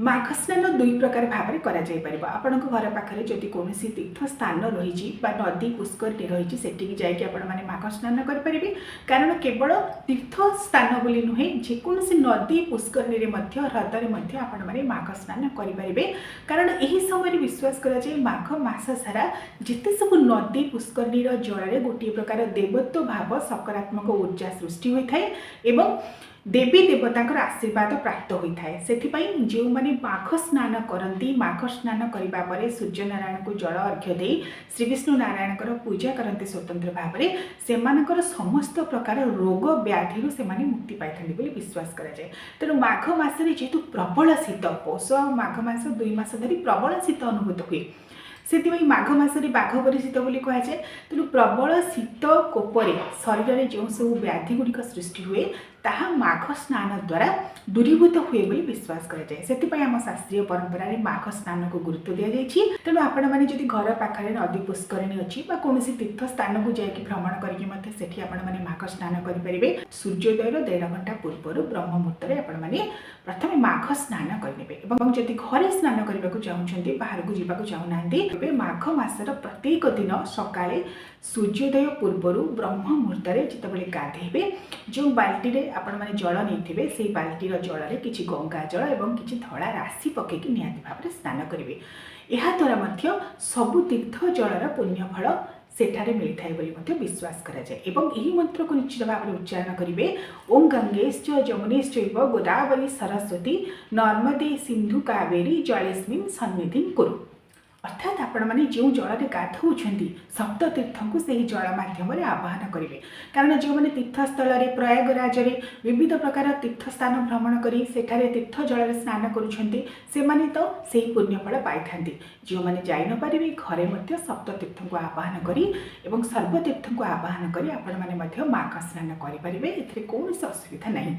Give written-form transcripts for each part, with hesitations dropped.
माघ स्नान दुई प्रकार भाव में आपण घर पाखे जदि कौन तीर्थ स्थान रही नदी पुष्करणी रही सेठी जाकि मैंने माघ स्नान करेंगे। कारण केवल तीर्थ स्थान बोली नुहे जेकोसी नदी पुष्करणी ह्रदे आपण मैंने माघ स्नान करेंगे। कारण यही समय विश्वास कर माघ मास सारा जिते सब नदी पुष्करणी जल गोटे प्रकार देवत्व भाव सकारात्मक ऊर्जा सृष्टि होता है, देवी देवता आशीर्वाद प्राप्त होता है। से जो मैंने माघ स्नान करती माघ स्नान करने पर सूर्य नारायण को जल अर्घ्य दे श्री विष्णु नारायण पूजा करते स्वतंत्र भाव में से समस्त प्रकार रोग व्याधि से मुक्ति पाई बोली विश्वास कराए। तेणु माघ मसरे जेहेतु प्रबल शीत पौष माघ मास 2 मास धरी प्रबल शीत अनुभूत हुए से माघ मसरे बाघ परी शीत बोली कहुए। तेणु प्रबल शीत कोपर शरीर में जो सब व्याधि गुड़िक सृष्टि हुए ताहा माघ स्नान द्वारा दूरीभूत हुए बोली विश्वास कराए। से आम शास्त्रीय परंपरा में माघ स्नान को गुरुत्व दि जाएगी। तेणु आपण मैंने जदि घर पाखे नदी पुष्करणी अच्छी कौन तीर्थ स्थान को जाकि भ्रमण करके माघ स्नान करेंगे। सूर्योदय 1.5 घंटा पूर्व ब्रह्म मुहूर्त में आपण मैंने प्रथम माघ स्नान करेंगे। जदि घरे स्नान करने को चाहते बाहर को जावाक चाहूना माघ मासर प्रत्येक दिन सकाळे सूर्योदय पूर्व ब्रह्म मुहूर्त में जितेबाला गाधेबे जो बाल्टी आपण मैंने जल नहीं से बाल्टीर जल किसी गंगा जल और किसी धड़ा राशि पकईकि निहाती भाव में स्नान करेंगे। यह द्वारा सबु तीर्थ जलर पुण्यफल सेठारे मिलता है बोली विश्वास कराए। यही मंत्र को निश्चित भाव में उच्चारण करेंगे। ओं गंगेश्च जमुनेश्चैव गोदावरी सरस्वती नर्मदे सिंधु कावेरी जलेस्मिन् सन्निधिं कुरु। अर्थात आपण मैंने जो जल गाधौंट सप्त तीर्थ को सही जल मध्यम आह्वान करेंगे। कारण जो मैंने तीर्थस्थल प्रयागराज में विविध प्रकार तीर्थस्थान भ्रमण करी सेठारे तीर्थ जल स्नान करुछंती सेमाने तो सही पुण्यफल पाई थांती। जो मैंने जाई न पारिबे घरे मध्य सप्त तीर्थ को आह्वान करी एवं सर्वतीर्थ को आह्वान करी आपण मैंने मध्य माघ स्नान करेंगे। एथिरे कौन असुविधा नहीं।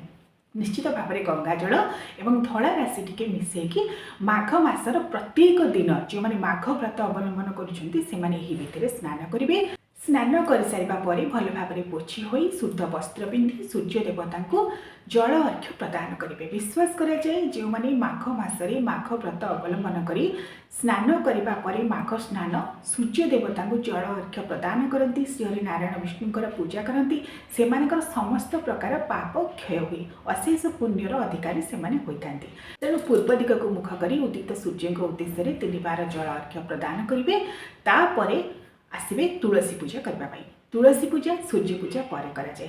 निश्चित भाव में गंगा जल एवं धड़ा राशि टी मिसेकी माघ मासर प्रत्येक दिन जो मैंने माघ व्रत अवलंबन कर स्नान करेंगे। स्नान कर सारा भल भाव में पोछी हो शुद्ध वस्त्र पिंधि सूर्य देवता को जल अर्घ्य प्रदान करेंगे। विश्वास कराए जो मैंने माघ मासरे माघ व्रत अवलंबन कर स्नान करने पर माघ स्नान सूर्य देवता को जल अर्घ्य प्रदान करती श्रीहरि नारायण विष्णुकर पूजा करती से समस्त प्रकार पाप क्षय हुए अशेष पुण्यर अधिकारी से तेणु पूर्व दिग को मुख कर उदित सूर्य उद्देश्य 3 बार जल अर्घ्य प्रदान करेंगे। तापर आसवे तुलसी पूजा करने। तुलसी पूजा सूर्य पूजा पर कराए।